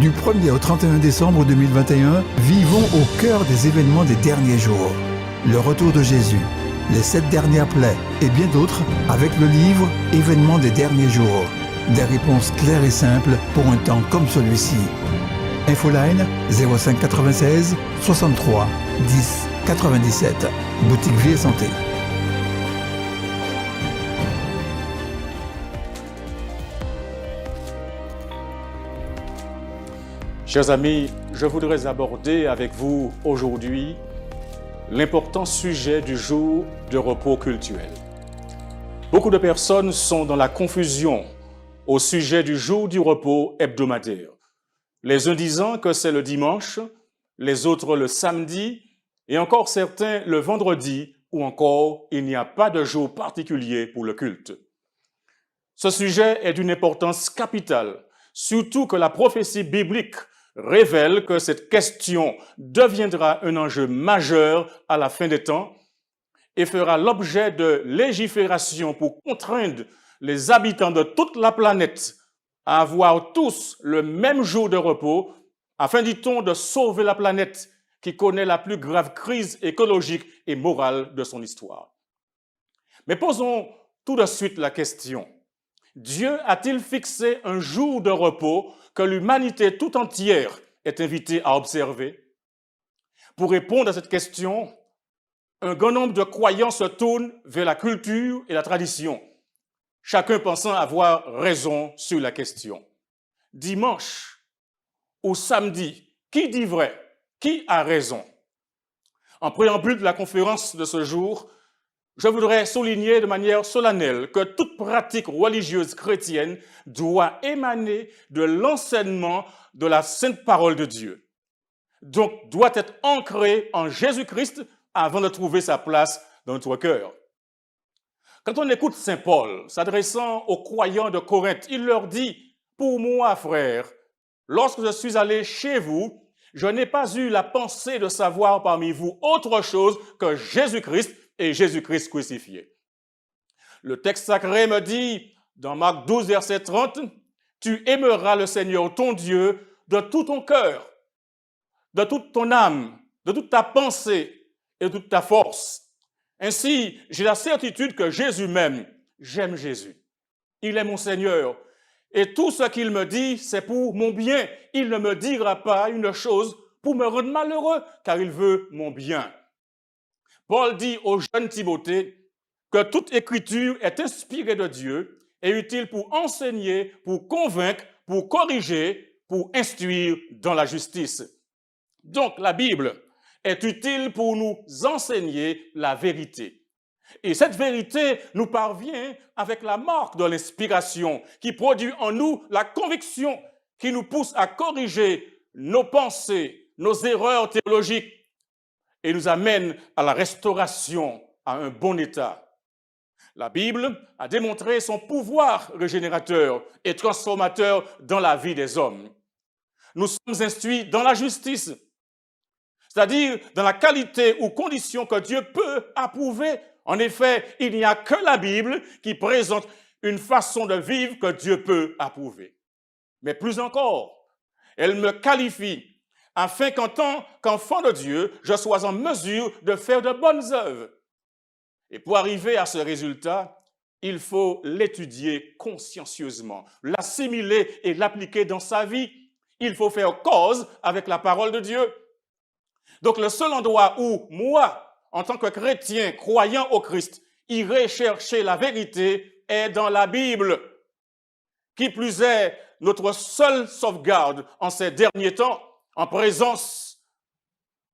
Du 1er au 31 décembre 2021, vivons au cœur des événements des derniers jours. Le retour de Jésus, les 7 dernières plaies et bien d'autres avec le livre Événements des derniers jours. Des réponses claires et simples pour un temps comme celui-ci. Infoline 05 96 63 10 97. Boutique Vie et Santé. Chers amis, je voudrais aborder avec vous aujourd'hui l'important sujet du jour de repos cultuel. Beaucoup de personnes sont dans la confusion au sujet du jour du repos hebdomadaire. Les uns disant que c'est le dimanche, les autres le samedi, et encore certains le vendredi, ou encore il n'y a pas de jour particulier pour le culte. Ce sujet est d'une importance capitale, surtout que la prophétie biblique révèle que cette question deviendra un enjeu majeur à la fin des temps et fera l'objet de légifération pour contraindre les habitants de toute la planète à avoir tous le même jour de repos, afin, dit-on, de sauver la planète qui connaît la plus grave crise écologique et morale de son histoire. Mais posons tout de suite la question. Dieu a-t-il fixé un jour de repos que l'humanité tout entière est invitée à observer? Pour répondre à cette question, un grand nombre de croyants se tournent vers la culture et la tradition, chacun pensant avoir raison sur la question. Dimanche ou samedi, qui dit vrai? Qui a raison? En préambule de la conférence de ce jour, je voudrais souligner de manière solennelle que toute pratique religieuse chrétienne doit émaner de l'enseignement de la sainte parole de Dieu. Donc, doit être ancrée en Jésus-Christ avant de trouver sa place dans notre cœur. Quand on écoute Saint Paul s'adressant aux croyants de Corinthe, il leur dit « Pour moi, frères, lorsque je suis allé chez vous, je n'ai pas eu la pensée de savoir parmi vous autre chose que Jésus-Christ et Jésus-Christ crucifié. » Le texte sacré me dit, dans Marc 12, verset 30, « Tu aimeras le Seigneur ton Dieu de tout ton cœur, de toute ton âme, de toute ta pensée et de toute ta force. » Ainsi, j'ai la certitude que Jésus m'aime. J'aime Jésus. Il est mon Seigneur. Et tout ce qu'il me dit, c'est pour mon bien. Il ne me dira pas une chose pour me rendre malheureux, car il veut mon bien. Paul dit au jeune Timothée que toute écriture est inspirée de Dieu et utile pour enseigner, pour convaincre, pour corriger, pour instruire dans la justice. Donc, la Bible est utile pour nous enseigner la vérité. Et cette vérité nous parvient avec la marque de l'inspiration qui produit en nous la conviction qui nous pousse à corriger nos pensées, nos erreurs théologiques et nous amène à la restauration à un bon état. La Bible a démontré son pouvoir régénérateur et transformateur dans la vie des hommes. Nous sommes instruits dans la justice, c'est-à-dire dans la qualité ou condition que Dieu peut approuver. En effet, il n'y a que la Bible qui présente une façon de vivre que Dieu peut approuver. Mais plus encore, elle me qualifie afin qu'en tant qu'enfant de Dieu, je sois en mesure de faire de bonnes œuvres. Et pour arriver à ce résultat, il faut l'étudier consciencieusement, l'assimiler et l'appliquer dans sa vie. Il faut faire cause avec la parole de Dieu. Donc le seul endroit où moi, en tant que chrétien croyant au Christ, irai chercher la vérité est dans la Bible. Qui plus est, notre seule sauvegarde en ces derniers temps, en présence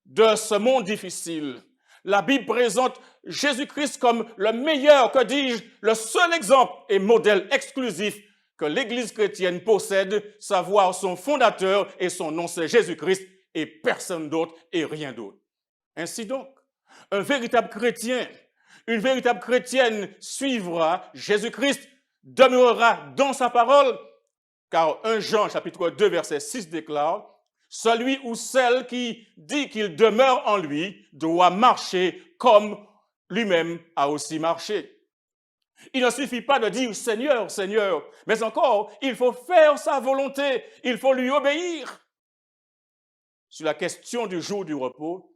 de ce monde difficile. La Bible présente Jésus-Christ comme le meilleur, que dis-je, le seul exemple et modèle exclusif que l'Église chrétienne possède, savoir son fondateur et son nom c'est Jésus-Christ et personne d'autre et rien d'autre. Ainsi donc, un véritable chrétien, une véritable chrétienne suivra Jésus-Christ, demeurera dans sa parole, car 1 Jean chapitre 2 verset 6 déclare « Celui ou celle qui dit qu'il demeure en lui doit marcher comme lui-même a aussi marché. » Il ne suffit pas de dire Seigneur, Seigneur, mais encore, il faut faire sa volonté, il faut lui obéir. Sur la question du jour du repos,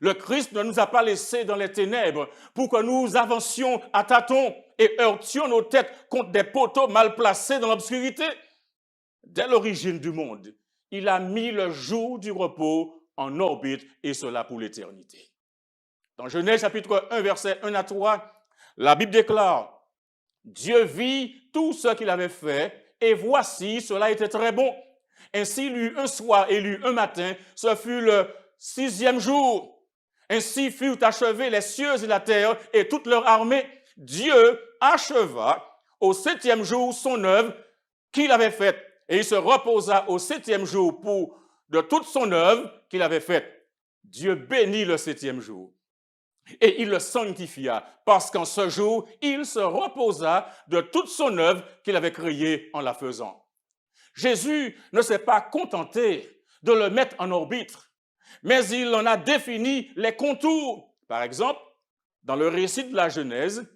le Christ ne nous a pas laissés dans les ténèbres pour que nous avancions à tâtons et heurtions nos têtes contre des poteaux mal placés dans l'obscurité. Dès l'origine du monde, il a mis le jour du repos en orbite, et cela pour l'éternité. Dans Genèse chapitre 1, versets 1 à 3, la Bible déclare « Dieu vit tout ce qu'il avait fait, et voici, cela était très bon. Ainsi, il eut un soir et il eut un matin, ce fut le 6e jour. Ainsi furent achevés les cieux et la terre et toute leur armée. Dieu acheva au 7e jour son œuvre qu'il avait faite, et il se reposa au 7e jour de toute son œuvre qu'il avait faite. Dieu bénit le 7e jour. Et il le sanctifia, parce qu'en ce jour, il se reposa de toute son œuvre qu'il avait créée en la faisant. » Jésus ne s'est pas contenté de le mettre en orbite, mais il en a défini les contours. Par exemple, dans le récit de la Genèse,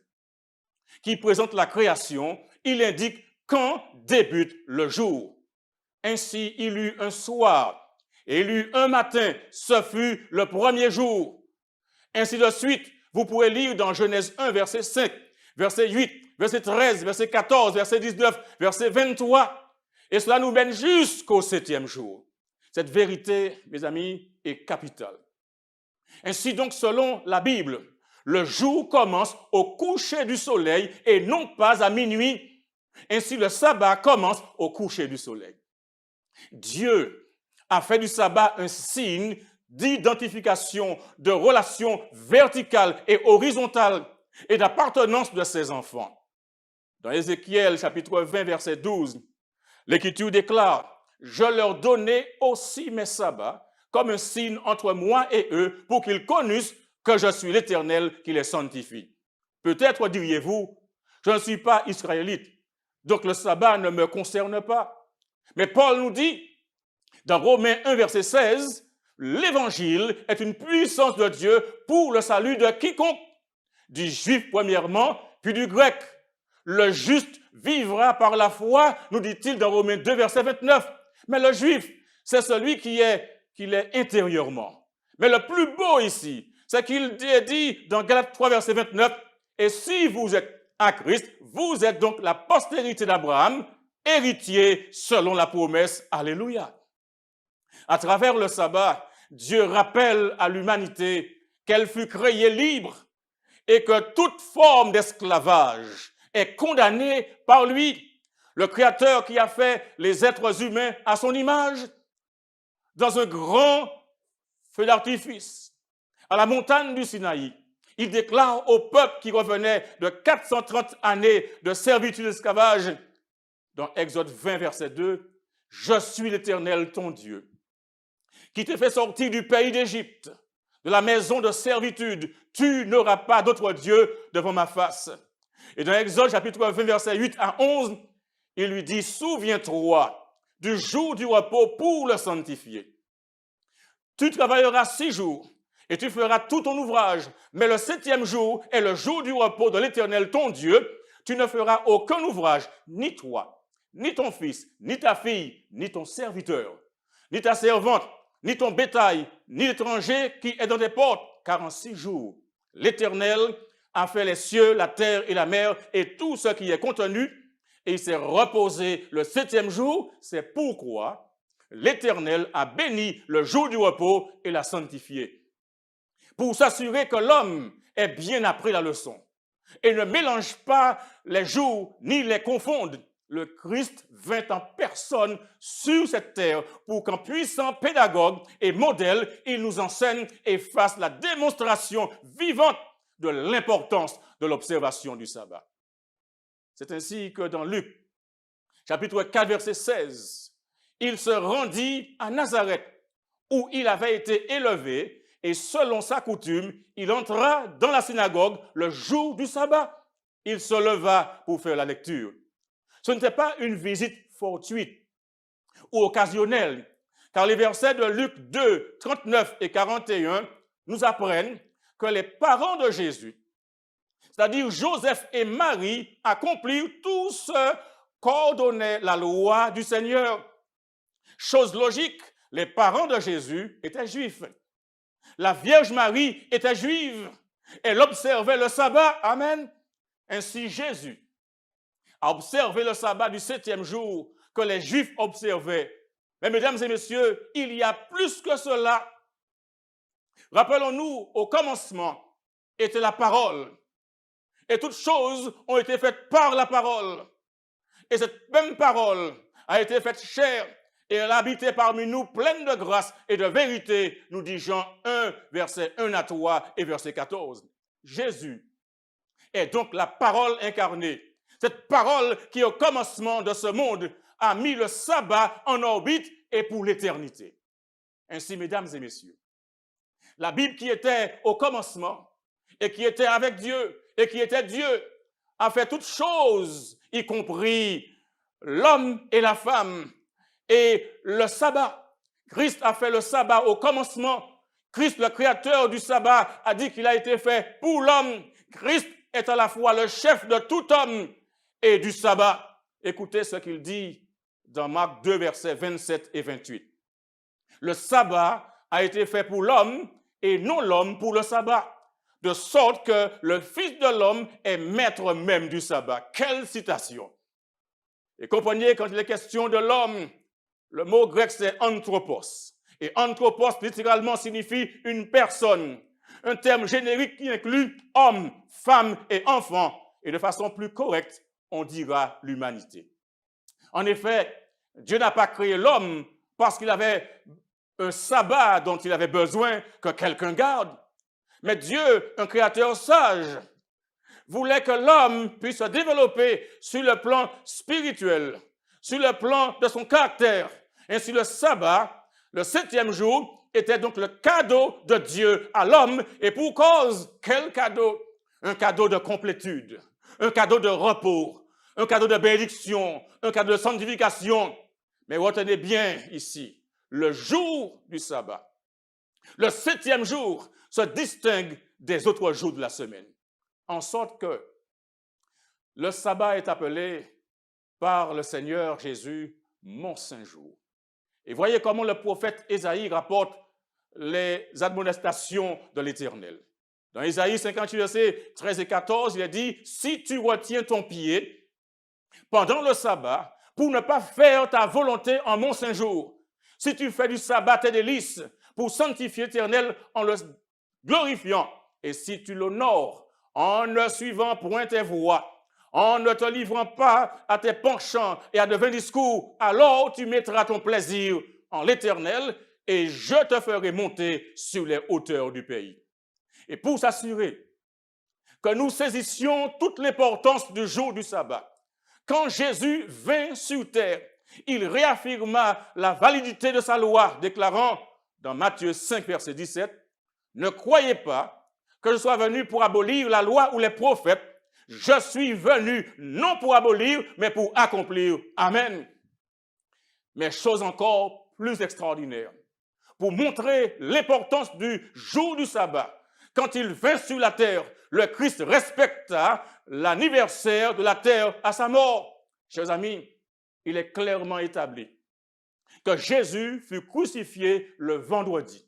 qui présente la création, il indique quand débute le jour. Ainsi, il eut un soir et il eut un matin, ce fut le 1er jour. Ainsi de suite, vous pouvez lire dans Genèse 1, verset 5, verset 8, verset 13, verset 14, verset 19, verset 23. Et cela nous mène jusqu'au 7e jour. Cette vérité, mes amis, est capitale. Ainsi donc, selon la Bible, le jour commence au coucher du soleil et non pas à minuit. Ainsi, le sabbat commence au coucher du soleil. Dieu a fait du sabbat un signe d'identification, de relation verticale et horizontale et d'appartenance de ses enfants. Dans Ézéchiel, chapitre 20, verset 12, l'Écriture déclare « Je leur donnai aussi mes sabbats comme un signe entre moi et eux pour qu'ils connaissent que je suis l'Éternel qui les sanctifie. » Peut-être diriez-vous « Je ne suis pas israélite, donc le sabbat ne me concerne pas. » Mais Paul nous dit dans Romains 1, verset 16, « L'Évangile est une puissance de Dieu pour le salut de quiconque, du juif premièrement, puis du grec. Le juste vivra par la foi, nous dit-il dans Romains 2, verset 29. Mais le juif, c'est celui qui l'est intérieurement. Mais le plus beau ici, c'est qu'il est dit dans Galates 3, verset 29, « Et si vous êtes en Christ, vous êtes donc la postérité d'Abraham, héritier selon la promesse. » Alléluia. À travers le sabbat, Dieu rappelle à l'humanité qu'elle fut créée libre et que toute forme d'esclavage est condamnée par lui, le Créateur qui a fait les êtres humains à son image. Dans un grand feu d'artifice, à la montagne du Sinaï, il déclare au peuple qui revenait de 430 années de servitude d'esclavage, dans Exode 20, verset 2, « Je suis l'Éternel ton Dieu, qui t'ai fait sortir du pays d'Égypte, de la maison de servitude. Tu n'auras pas d'autre Dieu devant ma face. » Et dans Exode chapitre 20, verset 8 à 11, il lui dit « Souviens-toi du jour du repos pour le sanctifier. Tu travailleras 6 jours et tu feras tout ton ouvrage, mais le 7e jour est le jour du repos de l'Éternel ton Dieu. Tu ne feras aucun ouvrage, ni toi, ni ton fils, ni ta fille, ni ton serviteur, ni ta servante, ni ton bétail, ni l'étranger qui est dans tes portes, car en 6 jours, l'Éternel a fait les cieux, la terre et la mer et tout ce qui est contenu, et il s'est reposé le 7e jour. C'est pourquoi l'Éternel a béni le jour du repos et l'a sanctifié, pour s'assurer que l'homme ait bien appris la leçon et ne mélange pas les jours ni les confonde. Le Christ vint en personne sur cette terre pour qu'en puissant pédagogue et modèle, il nous enseigne et fasse la démonstration vivante de l'importance de l'observation du sabbat. C'est ainsi que dans Luc, chapitre 4, verset 16, il se rendit à Nazareth, où il avait été élevé, et selon sa coutume, il entra dans la synagogue le jour du sabbat. Il se leva pour faire la lecture. Ce n'était pas une visite fortuite ou occasionnelle, car les versets de Luc 2, 39 et 41 nous apprennent que les parents de Jésus, c'est-à-dire Joseph et Marie, accomplirent tout ce qu'ordonnait la loi du Seigneur. Chose logique, les parents de Jésus étaient juifs. La Vierge Marie était juive. Elle observait le sabbat. Amen. Ainsi, Jésus a observé le sabbat du 7e jour que les Juifs observaient. Mais mesdames et messieurs, il y a plus que cela. Rappelons-nous, au commencement était la parole. Et toutes choses ont été faites par la parole. Et cette même parole a été faite chair et elle a habité parmi nous pleine de grâce et de vérité, nous dit Jean 1, verset 1 à 3 et verset 14. Jésus est donc la parole incarnée. Cette parole qui, au commencement de ce monde, a mis le sabbat en orbite et pour l'éternité. Ainsi, mesdames et messieurs, la Bible qui était au commencement et qui était avec Dieu et qui était Dieu a fait toutes choses, y compris l'homme et la femme et le sabbat. Christ a fait le sabbat au commencement. Christ, le créateur du sabbat, a dit qu'il a été fait pour l'homme. Christ est à la fois le chef de tout homme et du sabbat. Écoutez ce qu'il dit dans Marc 2, versets 27 et 28. Le sabbat a été fait pour l'homme et non l'homme pour le sabbat, de sorte que le Fils de l'homme est maître même du sabbat. Quelle citation! Et comprenez, quand il est question de l'homme, le mot grec c'est anthropos. Et anthropos littéralement signifie une personne, un terme générique qui inclut homme, femme et enfant. Et de façon plus correcte, on dira l'humanité. En effet, Dieu n'a pas créé l'homme parce qu'il avait un sabbat dont il avait besoin que quelqu'un garde. Mais Dieu, un créateur sage, voulait que l'homme puisse se développer sur le plan spirituel, sur le plan de son caractère. Ainsi, le sabbat, le 7e jour, était donc le cadeau de Dieu à l'homme. Et pour cause, quel cadeau? Un cadeau de complétude, un cadeau de repos, un cadeau de bénédiction, un cadeau de sanctification. Mais retenez bien ici, le jour du sabbat, le 7e jour, se distingue des autres jours de la semaine. En sorte que le sabbat est appelé par le Seigneur Jésus mon saint jour. Et voyez comment le prophète Ésaïe rapporte les admonestations de l'Éternel. Dans Ésaïe 58, versets 13 et 14, il est dit « Si tu retiens ton pied pendant le sabbat pour ne pas faire ta volonté en mon saint jour, si tu fais du sabbat tes délices pour sanctifier l'Éternel en le glorifiant, et si tu l'honores en ne suivant point tes voies, en ne te livrant pas à tes penchants et à de vains discours, alors tu mettras ton plaisir en l'Éternel et je te ferai monter sur les hauteurs du pays. » Et pour s'assurer que nous saisissions toute l'importance du jour du sabbat, quand Jésus vint sur terre, il réaffirma la validité de sa loi, déclarant dans Matthieu 5, verset 17, « Ne croyez pas que je sois venu pour abolir la loi ou les prophètes. Je suis venu non pour abolir, mais pour accomplir. » Amen. Mais chose encore plus extraordinaire, pour montrer l'importance du jour du sabbat, quand il vint sur la terre, le Christ respecta l'anniversaire de la terre à sa mort. Chers amis, il est clairement établi que Jésus fut crucifié le vendredi.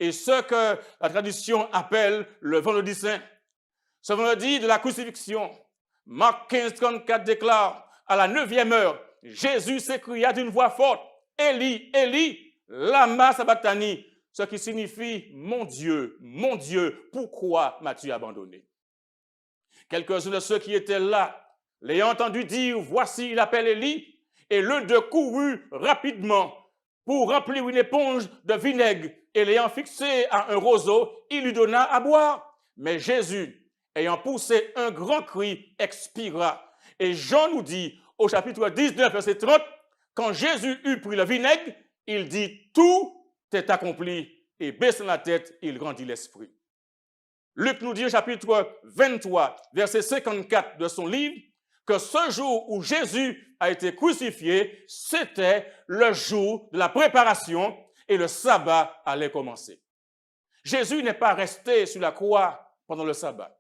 Et ce que la tradition appelle le vendredi saint. Ce vendredi de la crucifixion, Marc 15, 34 déclare, à la 9e heure, Jésus s'écria d'une voix forte, « Élie, Élie, lama sabachthani », ce qui signifie « Mon Dieu, pourquoi m'as-tu abandonné ?» Quelques-uns de ceux qui étaient là, l'ayant entendu dire « Voici, il appelle Élie », et l'un d'eux courut rapidement pour remplir une éponge de vinaigre, et l'ayant fixé à un roseau, il lui donna à boire. Mais Jésus, ayant poussé un grand cri, expira. Et Jean nous dit, au chapitre 19, verset 30, quand Jésus eut pris le vinaigre, il dit « Tout est accompli » et baissant la tête, il rendit l'esprit. Luc nous dit au chapitre 23, verset 54 de son livre, que ce jour où Jésus a été crucifié, c'était le jour de la préparation et le sabbat allait commencer. Jésus n'est pas resté sur la croix pendant le sabbat.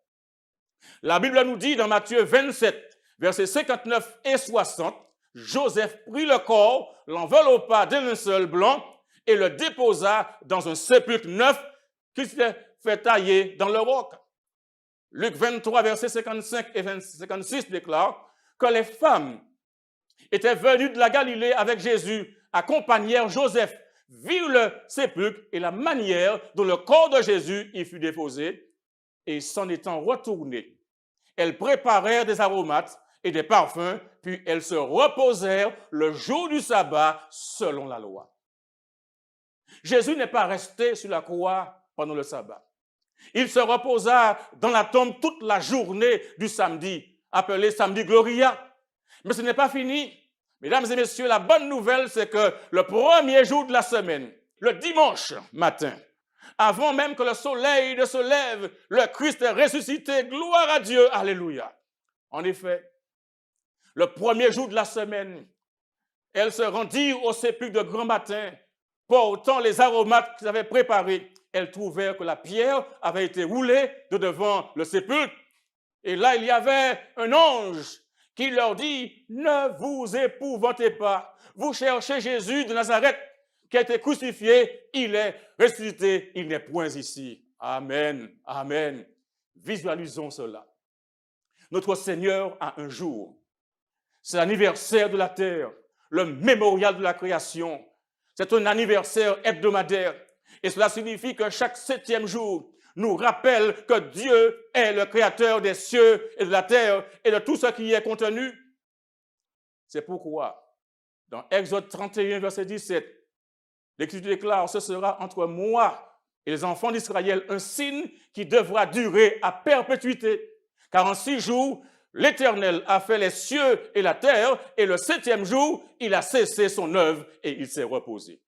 La Bible nous dit dans Matthieu 27, versets 59 et 60, Joseph prit le corps, l'enveloppa d'un linceul blanc et le déposa dans un sépulcre neuf qui s'était fait tailler dans le roc. Luc 23, versets 55 et 56 déclare que les femmes étaient venues de la Galilée avec Jésus, accompagnèrent Joseph, virent le sépulcre et la manière dont le corps de Jésus y fut déposé, et s'en étant retournées, elles préparèrent des aromates et des parfums, puis elles se reposèrent le jour du sabbat selon la loi. Jésus n'est pas resté sur la croix pendant le sabbat. Il se reposa dans la tombe toute la journée du samedi, appelé samedi Gloria. Mais ce n'est pas fini. Mesdames et messieurs, la bonne nouvelle, c'est que le premier jour de la semaine, le dimanche matin, avant même que le soleil ne se lève, le Christ est ressuscité. Gloire à Dieu. Alléluia. En effet, le premier jour de la semaine, elles se rendirent au sépulcre de grand matin, portant les aromates qu'ils avaient préparés. Elles trouvèrent que la pierre avait été roulée de devant le sépulcre. Et là, il y avait un ange qui leur dit, ne vous épouvantez pas. Vous cherchez Jésus de Nazareth qui a été crucifié. Il est ressuscité. Il n'est point ici. Amen. Amen. Visualisons cela. Notre Seigneur a un jour. C'est l'anniversaire de la terre, le mémorial de la création. C'est un anniversaire hebdomadaire. Et cela signifie que chaque 7e jour nous rappelle que Dieu est le créateur des cieux et de la terre et de tout ce qui y est contenu. C'est pourquoi, dans Exode 31, verset 17, l'Écriture déclare, ce sera entre moi et les enfants d'Israël un signe qui devra durer à perpétuité. Car en 6 jours, l'Éternel a fait les cieux et la terre, et le 7e jour, il a cessé son œuvre et il s'est reposé.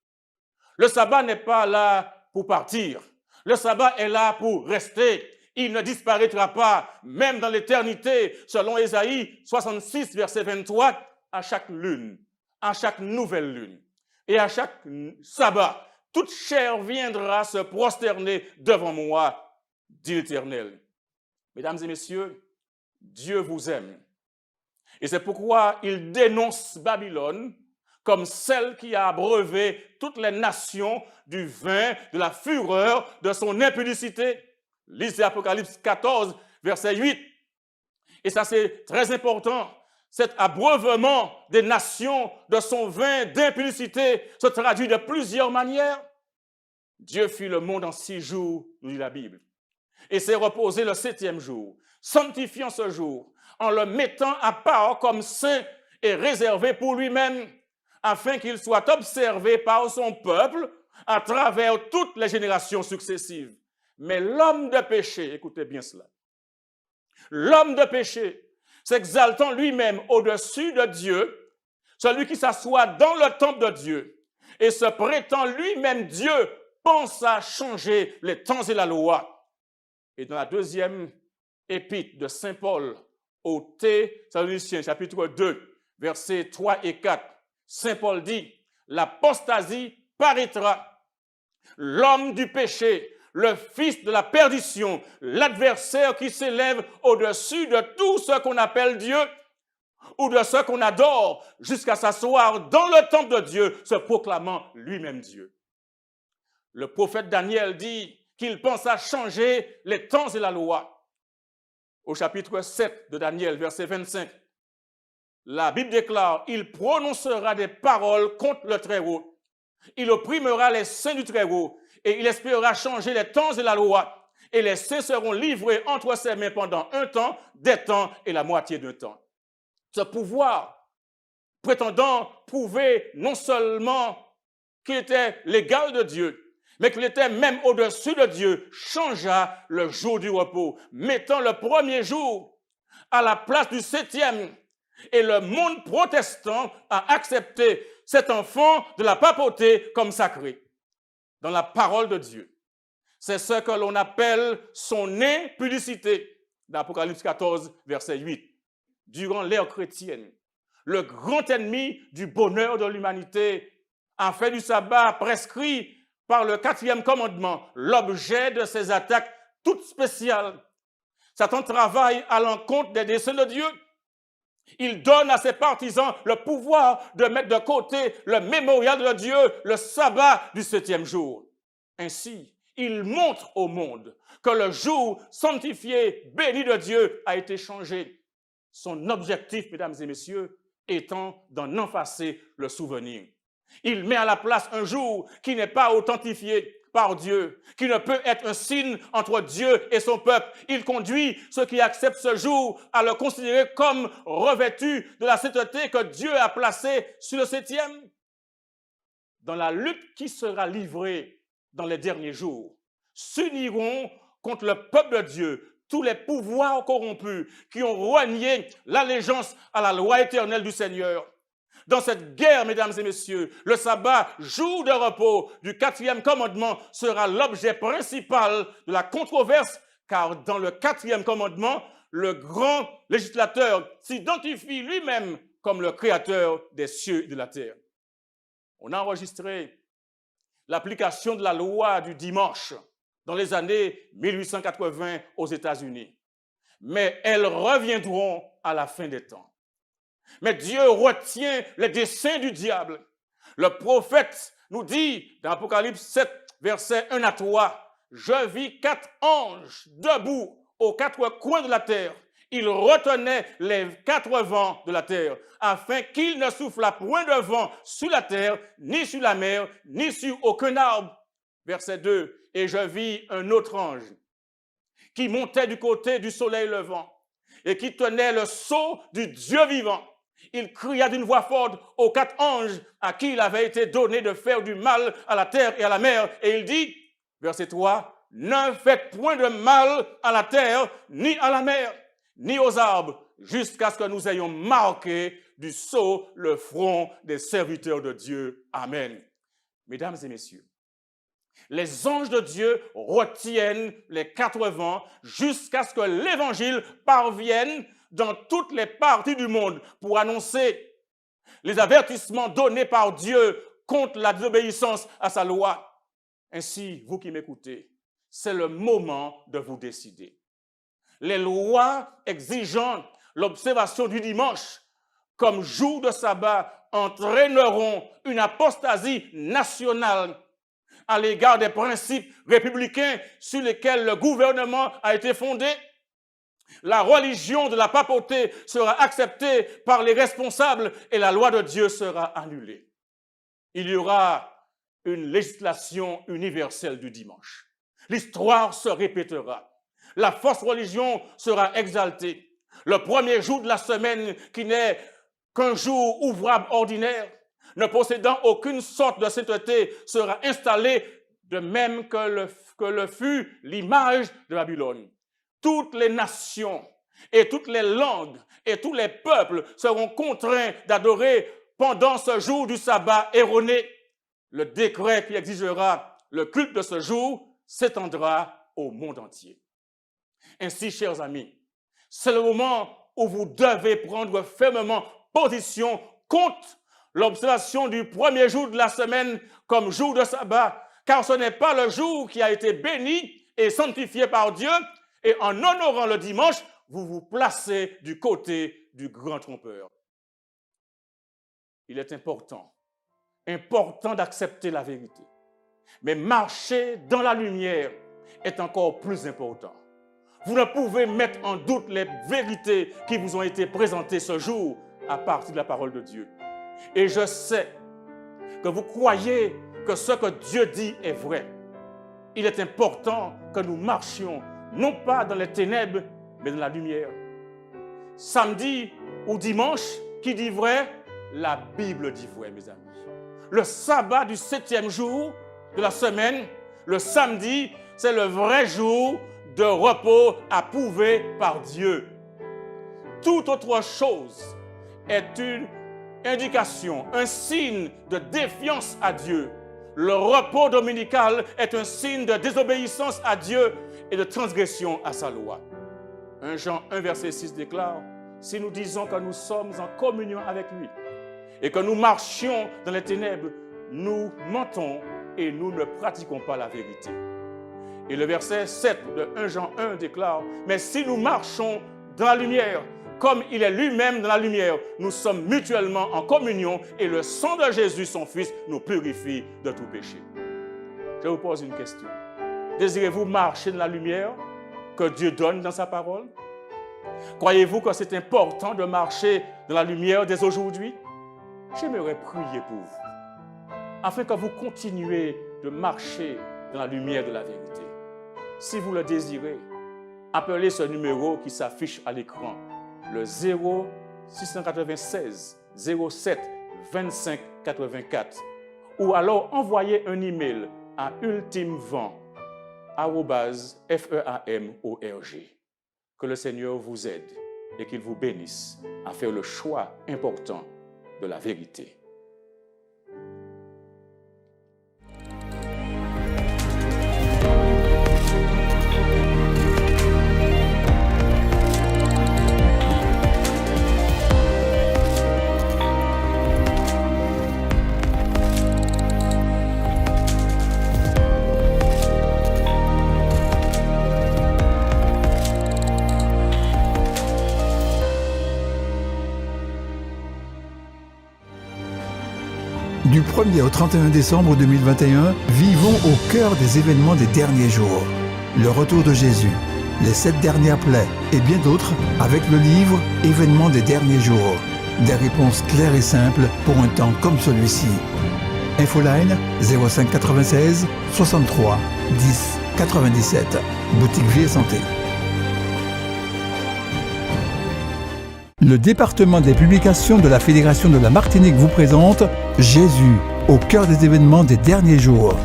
Le sabbat n'est pas là pour partir. Le sabbat est là pour rester. Il ne disparaîtra pas, même dans l'éternité, selon Ésaïe 66, verset 23, à chaque lune, à chaque nouvelle lune et à chaque sabbat. Toute chair viendra se prosterner devant moi, dit l'Éternel. Mesdames et messieurs, Dieu vous aime. Et c'est pourquoi il dénonce Babylone comme celle qui a abreuvé toutes les nations du vin, de la fureur, de son impudicité. Lisez Apocalypse 14, verset 8. Et ça, c'est très important. Cet abreuvement des nations de son vin d'impudicité se traduit de plusieurs manières. Dieu fit le monde en 6 jours, nous dit la Bible, et s'est reposé le 7e jour, sanctifiant ce jour, en le mettant à part comme saint et réservé pour lui-même, afin qu'il soit observé par son peuple à travers toutes les générations successives. Mais l'homme de péché, écoutez bien cela, l'homme de péché, s'exaltant lui-même au-dessus de Dieu, celui qui s'assoit dans le temple de Dieu et se prétend lui-même Dieu, pense à changer les temps et la loi. Et dans la 2e épître de Saint Paul aux Thessaloniciens, chapitre 2, versets 3 et 4, Saint Paul dit, l'apostasie paraîtra, l'homme du péché, le fils de la perdition, l'adversaire qui s'élève au-dessus de tout ce qu'on appelle Dieu ou de ce qu'on adore, jusqu'à s'asseoir dans le temple de Dieu, se proclamant lui-même Dieu. Le prophète Daniel dit qu'il pense à changer les temps et la loi. Au chapitre 7 de Daniel, verset 25, la Bible déclare, il prononcera des paroles contre le Très-Haut. Il opprimera les saints du Très-Haut et il espérera changer les temps et la loi. Et les saints seront livrés entre ses mains pendant un temps, des temps et la moitié d'un temps. Ce pouvoir, prétendant prouver non seulement qu'il était l'égal de Dieu, mais qu'il était même au-dessus de Dieu, changea le jour du repos, mettant le premier jour à la place du 7e. Et le monde protestant a accepté cet enfant de la papauté comme sacré dans la parole de Dieu. C'est ce que l'on appelle son impudicité dans Apocalypse 14, verset 8. Durant l'ère chrétienne, le grand ennemi du bonheur de l'humanité a fait du sabbat prescrit par le 4e commandement l'objet de ses attaques toutes spéciales. Satan travaille à l'encontre des desseins de Dieu. Il donne à ses partisans le pouvoir de mettre de côté le mémorial de Dieu, le sabbat du 7e jour. Ainsi, il montre au monde que le jour sanctifié, béni de Dieu, a été changé. Son objectif, mesdames et messieurs, étant d'en effacer le souvenir. Il met à la place un jour qui n'est pas authentifié par Dieu, qui ne peut être un signe entre Dieu et son peuple. Il conduit ceux qui acceptent ce jour à le considérer comme revêtu de la sainteté que Dieu a placée sur le 7e. Dans la lutte qui sera livrée dans les derniers jours, s'uniront contre le peuple de Dieu tous les pouvoirs corrompus qui ont renié l'allégeance à la loi éternelle du Seigneur. Dans cette guerre, mesdames et messieurs, le sabbat, jour de repos du 4e commandement, sera l'objet principal de la controverse, car dans le 4e commandement, le grand législateur s'identifie lui-même comme le créateur des cieux et de la terre. On a enregistré l'application de la loi du dimanche dans les années 1880 aux États-Unis. Mais elles reviendront à la fin des temps. Mais Dieu retient les desseins du diable. Le prophète nous dit dans Apocalypse 7, versets 1 à 3, « Je vis 4 anges debout aux 4 coins de la terre. Ils retenaient les 4 vents de la terre, afin qu'il ne soufflât point de vent sur la terre, ni sur la mer, ni sur aucun arbre. » Verset 2, « Et je vis un autre ange qui montait du côté du soleil levant et qui tenait le sceau du Dieu vivant. Il cria d'une voix forte aux 4 anges à qui il avait été donné de faire du mal à la terre et à la mer. Et il dit, verset 3, « Ne faites point de mal à la terre, ni à la mer, ni aux arbres, jusqu'à ce que nous ayons marqué du sceau le front des serviteurs de Dieu. Amen. » Mesdames et messieurs, les anges de Dieu retiennent les 4 vents jusqu'à ce que l'évangile parvienne dans toutes les parties du monde pour annoncer les avertissements donnés par Dieu contre la désobéissance à sa loi. Ainsi, vous qui m'écoutez, c'est le moment de vous décider. Les lois exigeant l'observation du dimanche comme jour de sabbat entraîneront une apostasie nationale à l'égard des principes républicains sur lesquels le gouvernement a été fondé. La religion de la papauté sera acceptée par les responsables et la loi de Dieu sera annulée. Il y aura une législation universelle du dimanche. L'histoire se répétera. La fausse religion sera exaltée. Le premier jour de la semaine, qui n'est qu'un jour ouvrable ordinaire, ne possédant aucune sorte de sainteté, sera installé de même que le fut l'image de Babylone. Toutes les nations et toutes les langues et tous les peuples seront contraints d'adorer pendant ce jour du sabbat erroné. Le décret qui exigera le culte de ce jour s'étendra au monde entier. Ainsi, chers amis, c'est le moment où vous devez prendre fermement position contre l'observation du premier jour de la semaine comme jour de sabbat, car ce n'est pas le jour qui a été béni et sanctifié par Dieu, et en honorant le dimanche, vous vous placez du côté du grand trompeur. Il est important d'accepter la vérité, mais marcher dans la lumière est encore plus important. Vous ne pouvez mettre en doute les vérités qui vous ont été présentées ce jour à partir de la parole de Dieu. Et je sais que vous croyez que ce que Dieu dit est vrai. Il est important que nous marchions, non pas dans les ténèbres, mais dans la lumière. Samedi ou dimanche, qui dit vrai? La Bible dit vrai, mes amis. Le sabbat du 7e jour de la semaine, le samedi, c'est le vrai jour de repos approuvé par Dieu. Toute autre chose est une indication, un signe de défiance à Dieu. Le repos dominical est un signe de désobéissance à Dieu et de transgression à sa loi. 1 Jean 1, verset 6 déclare, « Si nous disons que nous sommes en communion avec lui et que nous marchions dans les ténèbres, nous mentons et nous ne pratiquons pas la vérité. » Et le verset 7 de 1 Jean 1 déclare, « Mais si nous marchons dans la lumière, comme il est lui-même dans la lumière, nous sommes mutuellement en communion et le sang de Jésus, son Fils, nous purifie de tout péché. » Je vous pose une question. Désirez-vous marcher dans la lumière que Dieu donne dans sa parole? Croyez-vous que c'est important de marcher dans la lumière dès aujourd'hui? J'aimerais prier pour vous, afin que vous continuiez de marcher dans la lumière de la vérité. Si vous le désirez, appelez ce numéro qui s'affiche à l'écran, le 0696 07 25 84, ou alors envoyez un email à ultimevent@femorg. Que le Seigneur vous aide et qu'il vous bénisse à faire le choix important de la vérité. Du 1er au 31 décembre 2021, vivons au cœur des événements des derniers jours. Le retour de Jésus, les 7 dernières plaies et bien d'autres avec le livre « Événements des derniers jours ». Des réponses claires et simples pour un temps comme celui-ci. Infoline 05 96 63 10 97. Boutique Vie et Santé. Le département des publications de la Fédération de la Martinique vous présente Jésus, au cœur des événements des derniers jours.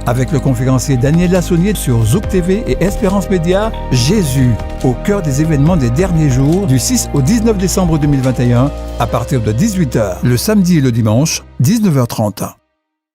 Avec le conférencier Daniel Lassonnier sur Zouk TV et Espérance Média, Jésus, au cœur des événements des derniers jours, du 6 au 19 décembre 2021, à partir de 18h, le samedi et le dimanche, 19h30.